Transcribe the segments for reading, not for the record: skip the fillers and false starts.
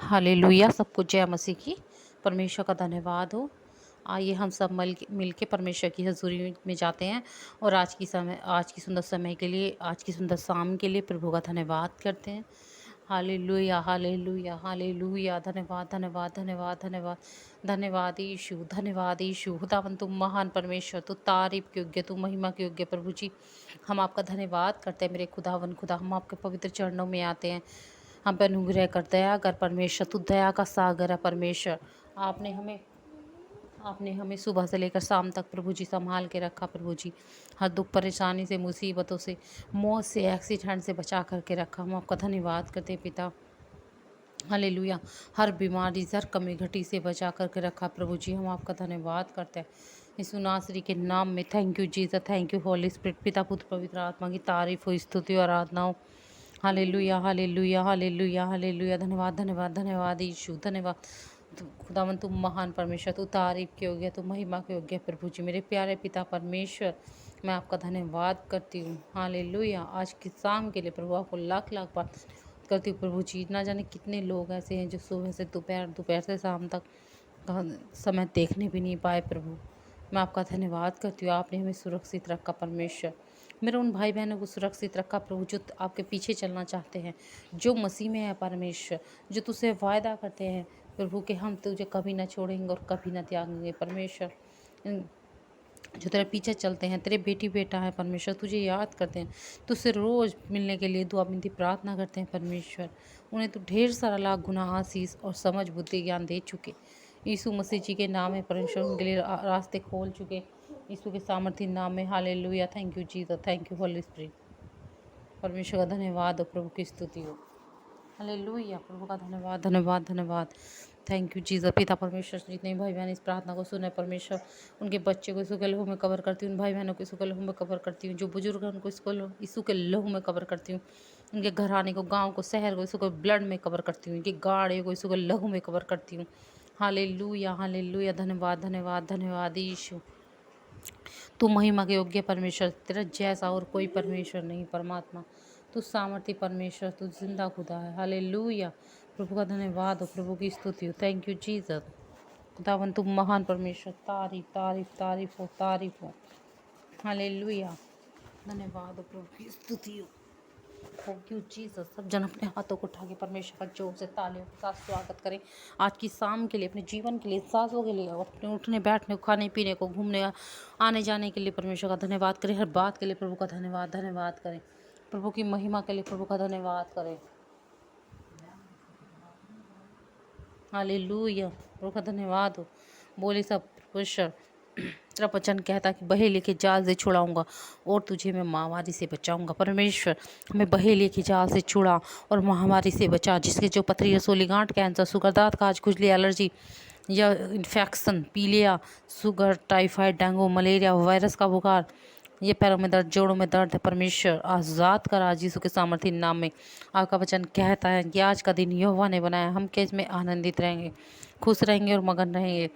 Hallelujah. सबको जय मसीह की। परमेश्वर का धन्यवाद हो। आइए हम सब मिल के परमेश्वर की हजूरी में जाते हैं और आज की सुंदर समय के लिए, आज की सुंदर शाम के लिए प्रभु का धन्यवाद करते हैं। Hallelujah hallelujah hallelujah. धन्यवाद धन्यवाद धन्यवाद धन्यवाद धन्यवाद यीशु, धन्यवाद यीशु। खुदावन तुम महान परमेश्वर, तू तारीफ के योग्य, तू महिमा के योग्य प्रभु जी। हम आपका धन्यवाद करते हैं मेरे खुदावन खुदा। हम आपके पवित्र चरणों में आते हैं। हम पर अनुग्रह कर, दया कर परमेश्वर। तू दया का सागर है परमेश्वर। आपने हमें सुबह से लेकर शाम तक प्रभु जी संभाल के रखा प्रभु जी। हर दुख परेशानी से, मुसीबतों से, मौत से, एक्सीडेंट से बचा करके रखा। हम आपका धन्यवाद करते हैं पिता। हालेलुया। हर बीमारी, हर कमी घटी से बचा करके रखा प्रभु जी। हम आपका धन्यवाद करते हैं यीशु नासरी के नाम में। Thank you Jesus, thank you Holy spirit. पिता पुत्र पवित्र आत्मा की तारीफ हो, स्तुति और आराधना हो। Hallelujah hallelujah hallelujah hallelujah. धन्यवाद धन्यवाद धन्यवाद यीशु, धन्यवाद। खुदावन तुम महान परमेश्वर, तू तारीफ के योग्य, तू महिमा के योग्य प्रभु जी। मेरे प्यारे पिता परमेश्वर, मैं आपका धन्यवाद करती हूँ। हालेलुया। आज की शाम के लिए प्रभु आपको लाख लाख बार करती हूँ प्रभु जी। ना जाने कितने लोग ऐसे हैं जो सुबह से दोपहर, दोपहर से शाम तक समय देखने भी नहीं पाए प्रभु। मैं आपका धन्यवाद करती हूँ, आपने हमें सुरक्षित रखा परमेश्वर। मेरे उन भाई बहनों को सुरक्षित रखा प्रभु जो आपके पीछे चलना चाहते हैं, जो मसीह में है परमेश्वर, जो तुझसे वायदा करते हैं प्रभु कि हम तुझे कभी ना छोड़ेंगे और कभी ना त्यागेंगे परमेश्वर। जो तेरे पीछे चलते हैं, तेरे बेटी बेटा है परमेश्वर, तुझे याद करते हैं, तुझसे रोज़ मिलने के लिए दुआ विनती प्रार्थना करते हैं परमेश्वर। उन्हें तो ढेर सारा लाख गुना आशीष और समझ बुद्धि ज्ञान दे चुके। यीशु मसीह जी के नाम में परमेश्वर उनके लिए रास्ते खोल चुके। यीशु के सामर्थ्य नाम में। Hallelujah. Thank you Jesus, thank you Holy spirit. परमेश्वर का धन्यवाद और प्रभु की स्तुति हो। हालेलुया। प्रभु का धन्यवाद धन्यवाद धन्यवाद। Thank you Jesus. पिता परमेश्वर, जितने भाई बहन इस प्रार्थना को सुने परमेश्वर, उनके बच्चे को यीशु के लहू में कवर करती हूँ, उन भाई बहनों को यीशु के लहू में कवर करती हूँ, जो बुजुर्ग हैं उनको यीशु के लहू में कवर करती हूँ, उनके घराने को, गाँव को, शहर को यीशु के ब्लड में कवर करती हूँ, उनकी गाड़ी को यीशु के लहू में कवर करती हूँ। Hallelujah hallelujah. धन्यवाद धन्यवाद धन्यवाद यीशु। तू महिमा के योग्य परमेश्वर, तेरा जैसा और कोई परमेश्वर नहीं परमात्मा। तू सामर्थ्य परमेश्वर, तू जिंदा खुदा है। हालेलुया। प्रभु का धन्यवाद हो, प्रभु की स्तुति हो। Thank you Jesus. खुदावन तू महान परमेश्वर, तारीफ तारीफ तारीफ हो, तारीफ हो। हालेलुया। धन्यवाद हो, प्रभु की स्तुति हो। Thank you Jesus. सब जन अपने हाथों को उठा के परमेश्वर का जोर से तालियों के साथ स्वागत करें आज की शाम के लिए, अपने जीवन के लिए, सांसों के लिए, अपने उठने बैठने को, खाने पीने को, घूमने आने जाने के लिए परमेश्वर का धन्यवाद करें। हर बात के लिए प्रभु का धन्यवाद धन्यवाद करें। प्रभु की महिमा के लिए प्रभु का धन्यवाद करें। हालेलुया। प्रभु का धन्यवाद हो। बोले सब परमेश्वर, तेरा वचन कहता कि बहेलिए के जाल से छुड़ाऊंगा और तुझे मैं महामारी से बचाऊंगा। परमेश्वर हमें बहेलिए के जाल से छुड़ा और महामारी से बचा। जिसके जो पथरी, रसोली गांठ, कैंसर, शुगर, दांत काज, खुजली, एलर्जी या इन्फेक्शन, पीलिया, sugar, typhoid, dengue, malaria, virus का बुखार, ये पैरों में दर्द, जोड़ों में दर्द है परमेश्वर, आज़ाद कर आज यीशु के सामर्थ्य नाम में। आपका वचन कहता है कि आज का दिन यहोवा ने बनाया, हम क्या इसमें आनंदित रहेंगे, खुश रहेंगे और मगन रहेंगे।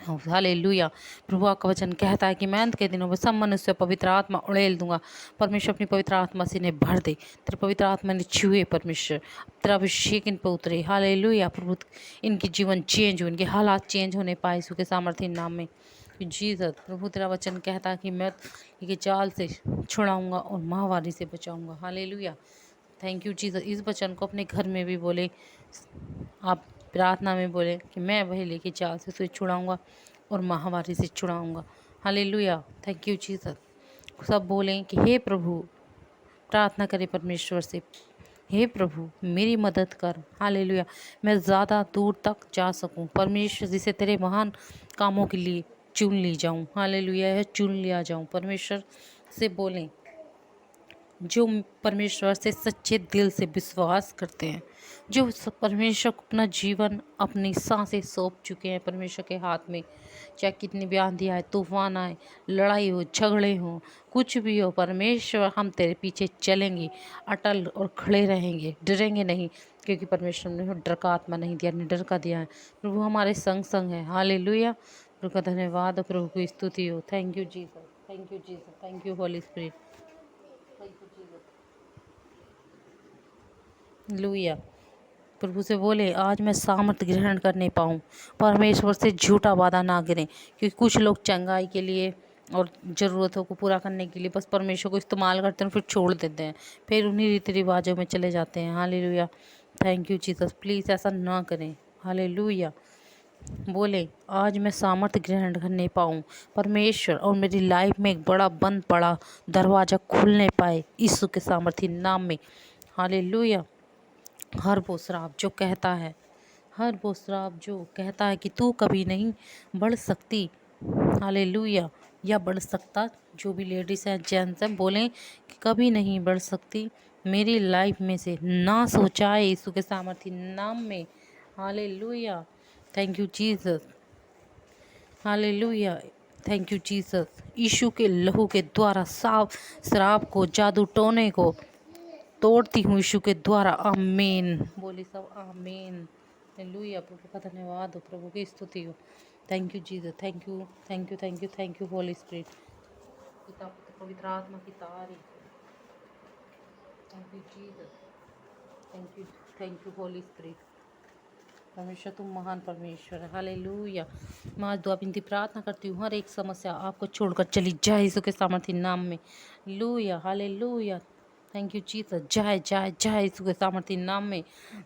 हालेलुया। प्रभु आपका वचन कहता है कि मैं अंत के दिनों में सब मनुष्य पवित्र आत्मा उड़ेल दूंगा। परमेश्वर अपनी पवित्र आत्मा से इन्हें भर दे। तेरे पवित्र आत्मा ने छुए परमेश्वर, तेरा अभिषेक इन पर उतरे। हालेलुया। प्रभु इनकी जीवन चेंज हो, इनके हालात चेंज होने पाए यीशु के सामर्थ्य नाम में। जीसस। प्रभु तेरा वचन कहता है कि मैं ये जाल से छुड़ाऊंगा और महामारी से बचाऊंगा। हालेलुया। Thank you Jesus. इस वचन को अपने घर में भी बोले, आप प्रार्थना में बोले कि मैं वही लेके जाल से तुझे छुड़ाऊंगा और महामारी से छुड़ाऊंगा। हालेलुया। Thank you Jesus. सब बोलें कि हे प्रभु, प्रार्थना करें परमेश्वर से, हे प्रभु मेरी मदद कर। हालेलुया। मैं ज़्यादा दूर तक जा सकूं परमेश्वर, जिसे तेरे महान कामों के लिए चुन ली जाऊं। हालेलुया। चुन लिया जाऊं परमेश्वर से बोलें, जो परमेश्वर से सच्चे दिल से विश्वास करते हैं, जो परमेश्वर को अपना जीवन, अपनी सांसें सौंप चुके हैं परमेश्वर के हाथ में। चाहे कितनी भी आंधी आए, तूफान आए, लड़ाई हो, झगड़े हों, कुछ भी हो परमेश्वर, हम तेरे पीछे चलेंगे, अटल और खड़े रहेंगे, डरेंगे नहीं, क्योंकि परमेश्वर ने डर का आत्मा नहीं दिया, निडर का दिया है। प्रभु हमारे संग संग है। हालेलुया। प्रभु का धन्यवाद और प्रभु की स्तुति हो। Thank you Jesus, thank you Jesus, thank you Holy Spirit, thank you Jesus. लुया। प्रभु से बोले आज मैं सामर्थ्य ग्रहण करने पाऊँ, परमेश्वर से झूठा वादा ना गिरे, क्योंकि कुछ लोग चंगाई के लिए और ज़रूरतों को पूरा करने के लिए बस परमेश्वर को इस्तेमाल करते हैं, फिर छोड़ देते हैं, फिर उन्हीं रीति रिवाजों में चले जाते हैं। Hallelujah, thank you Jesus. Please ऐसा ना करें। हालेलुया। बोले आज मैं सामर्थ्य ग्रहण करने पाऊँ, परमेश्वर और मेरी लाइफ में एक बड़ा बंद पड़ा दरवाज़ा खुलने पाए यीशु के सामर्थ्य नाम में। हालेलुया। हर वो श्राप जो कहता है, हर वो श्राप जो कहता है कि तू कभी नहीं बढ़ सकती, हालेलुया, या बढ़ सकता, जो भी लेडीज़ हैं जेंट्स हैं बोलें कि कभी नहीं बढ़ सकती मेरी लाइफ में से, ना सोचा है यीशु के सामर्थ्य नाम में। Hallelujah, thank you Jesus. Hallelujah, thank you Jesus. यीशु के लहू के द्वारा साफ श्राप को, जादू टोने को तोड़ती हूँ यीशु के द्वारा। आमीन। बोली सब आमीन। हालेलुया। प्रभु का धन्यवाद हो, प्रभु की स्तुति हो। Thank you Jesus, thank you, thank you, thank you, thank you Holy spirit. पिता पुत्र पवित्र आत्मा की तारीफ। Thank you Jesus, thank you, thank you Holy spirit. परमेश्वर तुम महान परमेश्वर है। हालेलुया। मैं आज दुआ विनती प्रार्थना करती हूँ, हर एक समस्या आपको छोड़कर चली जाए यीशु के सामर्थ्य नाम में। लूया, हालेलुया, थैंक यू जीसस। जाए जाए जाए यीशु के सामर्थ्य नाम में।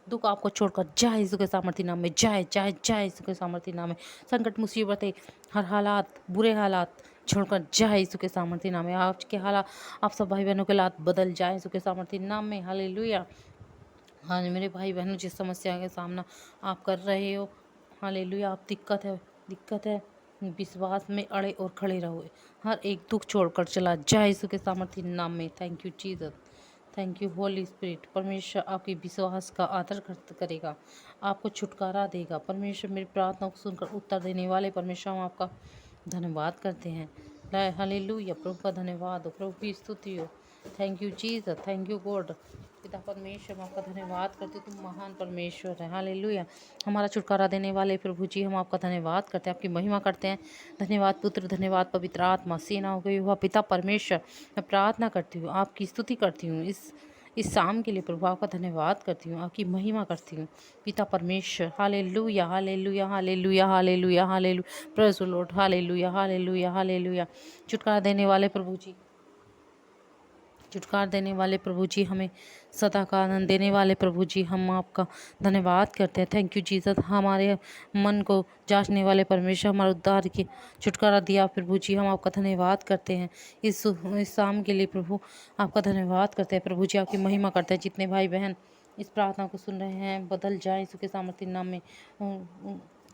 दुख आपको छोड़कर जाए यीशु के सामर्थ्य नाम में। जाए जाए जाए यीशु के सामर्थ्य नाम में। संकट मुसीबतें, हर हालात, बुरे हालात छोड़कर जाए यीशु के सामर्थ्य नाम में। आज के हालात, आप सब भाई बहनों के हालात बदल जाए यीशु के सामर्थ्य नाम में। हालेलुया। हाँ मेरे भाई बहनों, जिस समस्या का सामना आप कर रहे हो, हालेलुया, आप दिक्कत है, विश्वास में अड़े और खड़े रहो। हर एक दुख छोड़कर चला जाए यीशु के सामर्थ्य नाम में। Thank you Jesus, thank you Holy spirit. परमेश्वर आपके विश्वास का आदर करेगा, आपको छुटकारा देगा। परमेश्वर मेरी प्रार्थना को सुनकर उत्तर देने वाले परमेश्वर, हम आपका धन्यवाद करते हैं। हालेलुया, प्रभु का धन्यवाद हो, प्रभु की स्तुति हो। Thank you Jesus, thank you God. पिता परमेश्वर, हम आपका धन्यवाद करते, तुम महान परमेश्वर है। हालेलुया। हमारा छुटकारा देने वाले प्रभु जी, हम आपका धन्यवाद करते हैं, आपकी महिमा करते हैं। धन्यवाद पुत्र, धन्यवाद पवित्र आत्मा, सेनाओं के यहोवा पिता परमेश्वर, मैं प्रार्थना करती हूँ, आपकी स्तुति करती हूँ इस शाम के लिए प्रभु, आपका धन्यवाद करती हूँ, आपकी महिमा करती हूँ पिता परमेश्वर। Hallelujah, hallelujah, hallelujah, hallelujah, hallelujah, praise the Lord. Hallelujah, hallelujah, hallelujah. छुटकारा देने वाले प्रभु जी, छुटकारा देने वाले प्रभु जी, हमें सदा का आनंद देने वाले प्रभु जी, हम आपका धन्यवाद करते हैं। Thank you Jesus. हमारे मन को जांचने वाले परमेश्वर, हमारे उद्धार की छुटकारा दिया प्रभु जी, हम आपका धन्यवाद करते हैं इस शाम के लिए प्रभु, आपका धन्यवाद करते हैं प्रभु जी, आपकी महिमा करते हैं। जितने भाई बहन इस प्रार्थना को सुन रहे हैं, बदल जाए यीशु के सामर्थ्य नाम में।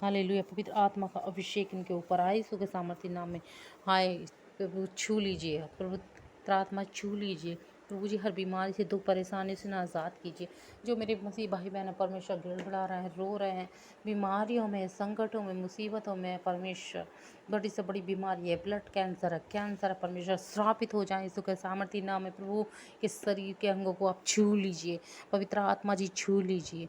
हालेलुया, पवित्र आत्मा का अभिषेक इनके ऊपर आए यीशु के सामर्थ्य नाम में। हाय प्रभु, छू लीजिए प्रभु, प्रार्थना छू लीजिए प्रभु जी, हर बीमारी से, दुख परेशानी से आज़ाद कीजिए। जो मेरे मसीह भाई बहन परमेश्वर गिड़गिड़ा रहे हैं, रो रहे हैं, बीमारियों में, संकटों में, मुसीबतों में, परमेश्वर बड़ी से बड़ी बीमारी है, ब्लड कैंसर है, कैंसर है, परमेश्वर श्रापित हो जाए यीशु के सामर्थ्य नाम में। प्रभु के शरीर के अंगों को आप छू लीजिए, पवित्र आत्मा जी छू लीजिए,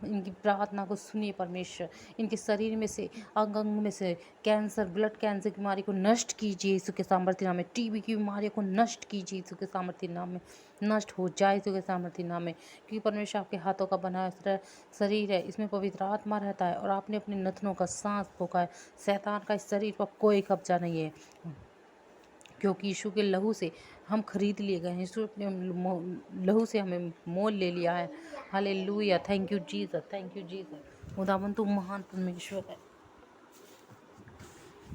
इनकी प्रार्थना को सुनिए परमेश्वर, इनके शरीर में से, अंग अंग में से कैंसर, ब्लड कैंसर की बीमारी को नष्ट कीजिए यीशु के सामर्थ्य नाम में। टीबी की बीमारी को नष्ट कीजिए यीशु के सामर्थ्य नाम में, नष्ट हो जाए यीशु के सामर्थ्य नाम में। क्योंकि परमेश्वर आपके हाथों का बना शरीर है, इसमें पवित्र आत्मा रहता है, और आपने अपने नथनों का सांस फूंका है। शैतान का इस शरीर पर कोई कब्जा नहीं है, क्योंकि यीशु के लहू से हम खरीद लिए गए हैं, यीशु अपने लहू से हमें मोल ले लिया है। Hallelujah, thank you Jesus, thank you Jesus. खुदावन तू महान परमेश्वर है।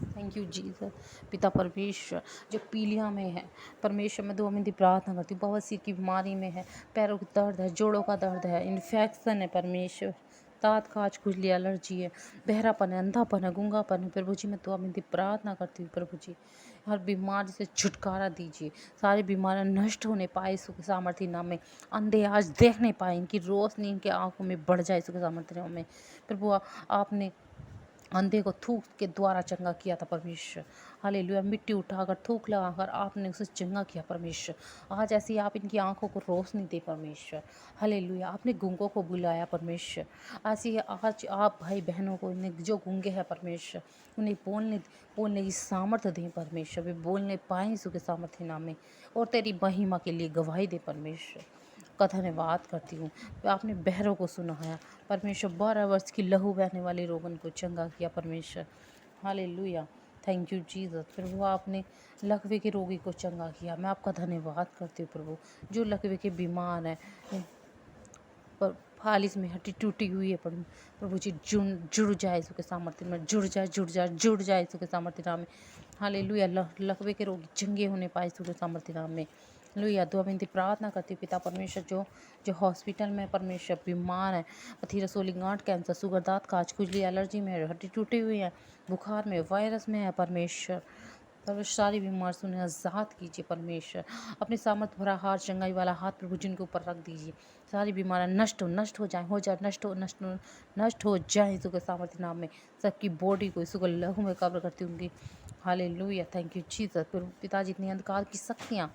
Thank you Jesus. पिता परमेश्वर, जो पीलिया में है परमेश्वर, मैं दुआ में प्रार्थना करती हूँ, बवासीर की बीमारी में है, पैरों का दर्द है, जोड़ों का दर्द है, इन्फेक्शन है परमेश्वर, दाँत खाज खुजली, एलर्जी है, बहरापन है, अंधापन है, गूंगापन है प्रभु जी, मैं दुआ में प्रार्थना करती हूँ प्रभु जी, हर बीमारी से छुटकारा दीजिए, सारी बीमारियां नष्ट होने पाए यीशु के सामर्थ्य नाम में। अंधे आज देख नहीं पाए, इनकी रोशनी इनके आंखों में बढ़ जाए यीशु के सामर्थ्य नाम में। प्रभु आपने अंधे को थूक के द्वारा चंगा किया था परमेश्वर। हालेलुया, मिट्टी उठाकर थूक लगाकर आपने उसे चंगा किया परमेश्वर। आज ऐसी आप इनकी आंखों को रोशनी दे परमेश्वर। हालेलुया, आपने गूंगों को बुलाया परमेश्वर। ऐसी आज आप भाई बहनों को, इन्हें जो गूंगे हैं परमेश्वर, उन्हें बोलने की सामर्थ्य दें परमेश्वर, वे बोलने पाएँ यीशु के सामर्थ्य नाम में, और तेरी महिमा के लिए गवाही दे परमेश्वर। आपका धन्यवाद करती हूँ। आपने बहरों को सुनाया परमेश्वर, 12 वर्ष की लहू बहने वाली रोगन को चंगा किया परमेश्वर। Hallelujah, thank you Jesus. प्रभु आपने लकवे के रोगी को चंगा किया, मैं आपका धन्यवाद करती हूँ प्रभु। जो लकवे के बीमार हैं, पर फालिस में हड्डी टूटी हुई है प्रभु जी, जुड़ जाए यीशु के सामर्थ्य में, जुड़ जाए यीशु के सामर्थ्य नाम में। हालेलुया, लकवे के रोगी चंगे होने पाए यीशु के सामर्थ्य नाम में। लुया दुआ विनती प्रार्थना करती हूँ पिता परमेश्वर, जो जो हॉस्पिटल में परमेश्वर बीमार है, पथरी रसोली गांठ कैंसर शुगर दांत काज खुजली एलर्जी में हड्डी टूटी हुई है, बुखार में वायरस में है परमेश्वर, सारी बीमार सुने आज़ाद कीजिए परमेश्वर। अपने सामर्थ भरा हाथ, चंगाई वाला हाथ प्रभु जिनके ऊपर रख दीजिए। सारी बीमारियां नष्ट हो जाए नष्ट हो जाए यीशु के सामर्थ्य नाम में। सबकी बॉडी को यीशु के लहू में कब्र करती होंगी। Hallelujah, thank you Jesus. पिता जितनी अंधकार की शक्तियाँ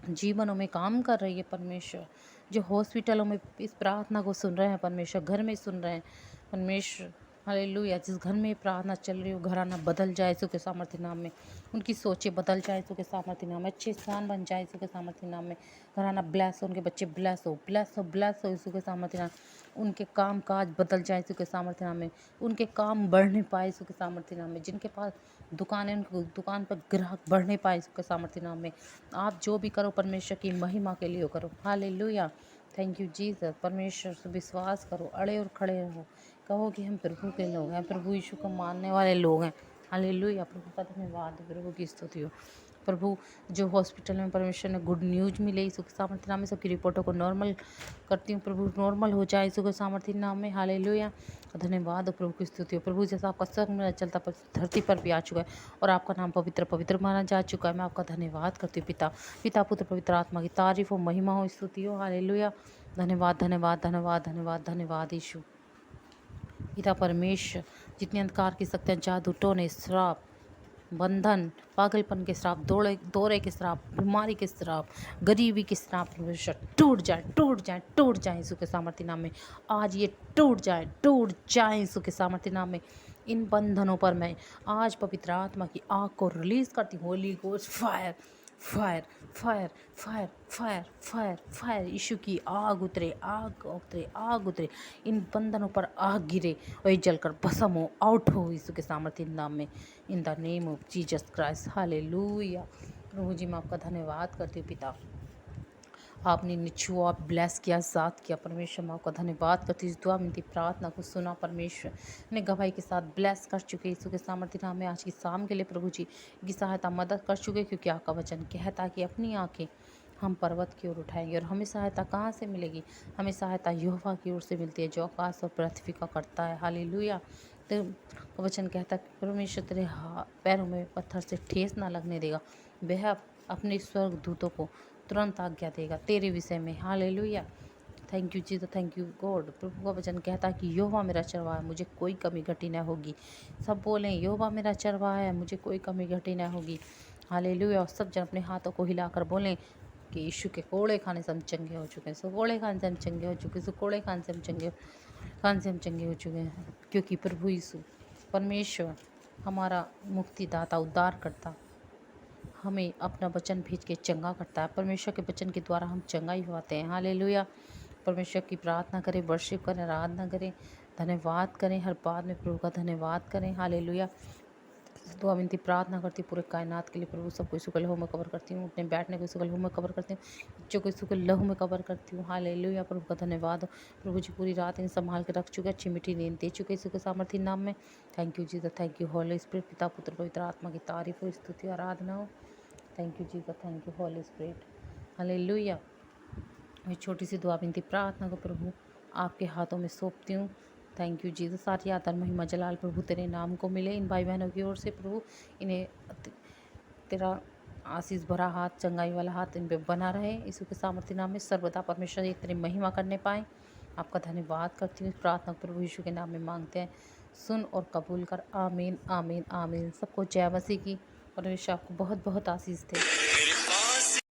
जीवनों में काम कर रही है परमेश्वर, जो हॉस्पिटलों में इस प्रार्थना को सुन रहे हैं परमेश्वर, घर में सुन रहे हैं परमेश्वर, हालेलुया, जिस घर में प्रार्थना चल रही हो घराना बदल जाए यीशु के सामर्थ्य नाम में। उनकी सोचें बदल जाए यीशु के सामर्थ्य नाम में। अच्छे इंसान बन जाए यीशु के सामर्थ्य नाम में। घराना ब्लेस हो, उनके बच्चे ब्लेस हो यीशु के सामर्थ्य नाम। उनके काम काज बदल जाए यीशु के सामर्थ्य नाम में। उनके काम बढ़ने पाए यीशु के सामर्थ्य नाम में। जिनके पास दुकान है, उनकी दुकान पर ग्राहक बढ़ने पाए यीशु के सामर्थ्य नाम में। आप जो भी करो परमेश्वर की महिमा के लिए करो। Hallelujah, thank you Jesus. परमेश्वर से विश्वास करो, अड़े और खड़े रहो, कहो कि हम प्रभु के लोग हैं, प्रभु यीशु को मानने वाले लोग हैं। हालेलुया, प्रभु का धन्यवाद, प्रभु की स्तुति हो। प्रभु जो हॉस्पिटल में परमेश्वर ने गुड न्यूज मिले यीशु के सामर्थ्य नाम में, सबकी रिपोर्टों को नॉर्मल करती हूँ प्रभु, नॉर्मल हो जाए यीशु के सामर्थ्य नाम में। हालेलुया, धन्यवाद प्रभु की स्तुति हो। प्रभु जैसा आपका सब मेरा चलता पर धरती पर भी आ चुका है और आपका नाम पवित्र पवित्र माना जा चुका है, मैं आपका धन्यवाद करती हूँ पिता पुत्र पवित्र आत्मा की तारीफ हो, महिमा हो, स्तुति हो। हालेलुया, धन्यवाद धन्यवाद धन्यवाद धन्यवाद धन्यवाद यीशु। पिता परमेश्वर, जितनी अंधकार की शक्तियाँ, जादू टोने श्राप बंधन, पागलपन के श्राप, दौरे के श्राप, बीमारी के श्राप, गरीबी के श्राप परमेश्वर टूट जाए यीशु के सामर्थ्य नाम में। आज ये टूट जाए यीशु के सामर्थ्य नाम में। इन बंधनों पर मैं आज पवित्र आत्मा की आग को रिलीज करती हूँ। Holy ghost fire fire fire fire fire fire fire, यीशु की आग उतरे, इन बंधनों पर आग गिरे और ये जलकर भस्म हो, आउट हो यीशु के सामर्थ्य नाम में, in the name of Jesus Christ. Hallelujah, प्रभु जी मैं आपका धन्यवाद करती हूँ पिता, आपने निछुआ, ब्लेस किया, आज़ाद किया परमेश्वर, मैं आपका धन्यवाद करती हूँ। दुआ मिलती प्रार्थना को सुना परमेश्वर ने गवाही के साथ ब्लेस कर चुके यीशु के सामर्थ्य नाम में। आज की शाम के लिए प्रभु जी की सहायता मदद कर चुके, क्योंकि आपका वचन कहता कि अपनी आंखें हम पर्वत की ओर उठाएंगे और हमें सहायता कहाँ से मिलेगी? हमें सहायता यहोवा की ओर से मिलती है, जो आकाश और पृथ्वी का करता है। हालेलुया, तो वचन कहता है परमेश्वर तेरे पैरों में पत्थर से ठेस ना लगने देगा, वह अपने स्वर्ग दूतों को तुरंत आज्ञा देगा तेरे विषय में। Hallelujah, thank you Jesus, thank you God. प्रभु का वचन कहता है कि यहोवा मेरा चरवाहा है, मुझे कोई कमी घटी न होगी। सब बोलें यहोवा मेरा चरवाहा है, मुझे कोई कमी घटी न होगी। हालेलुया, और सब जन अपने हाथों को हिलाकर बोलें कि यीशु के कोड़े खाने से हम चंगे हो चुके हैं, कोड़े खाने से हम चंगे हो चुके हैं, कोड़े खाने से हम चंगे हो चुके हैं, क्योंकि प्रभु यीशु परमेश्वर हमारा मुक्तिदाता उद्धार करता हमें अपना वचन भेज के चंगा करता है। परमेश्वर के वचन के द्वारा हम चंगा ही होते हैं। हालेलुया, परमेश्वर की प्रार्थना करें, वर्शिप करें, आराधना करें, धन्यवाद करें, हर बात में प्रभु का धन्यवाद करें। हालेलुया, दुआ विनती प्रार्थना करती हूँ पूरे कायनात के लिए प्रभु, सबको यीशु के लहू में कवर करती हूँ, अपने बैठने को यीशु के लहू में कवर करती हूँ, बच्चों को यीशु के लहू में कवर करती हूँ। हालेलुया, प्रभु का धन्यवाद हो। प्रभु जी पूरी रात इन संभाल के रख चुके, अच्छी मीठी नींद दे चुके यीशु के सामर्थ्य नाम में। Thank you Jesus, thank you Holy spirit. पिता पुत्र पवित्र आत्मा की तारीफ हो, स्तुति आराधना हो। Thank you Jesus, thank you Holy spirit. Hallelujah, मैं छोटी सी दुआ विनती प्रार्थना को प्रभु आपके हाथों में सौंपती हूँ। थैंक यू जीसस, सारी आदर महिमा जलाल प्रभु तेरे नाम को मिले। इन भाई बहनों की ओर से प्रभु इन्हें तेरा आशीष भरा हाथ, चंगाई वाला हाथ इन पे बना रहे यीशु के सामर्थ्य नाम में। सर्वदा परमेश्वर ये तेरी महिमा करने पाए, आपका धन्यवाद करती हूँ। प्रार्थना प्रभु यीशु के नाम में मांगते हैं, सुन और कबूल कर। आमीन आमीन आमीन। सबको जय मसीह की। परमेश्वर आपको बहुत बहुत आशीष दे।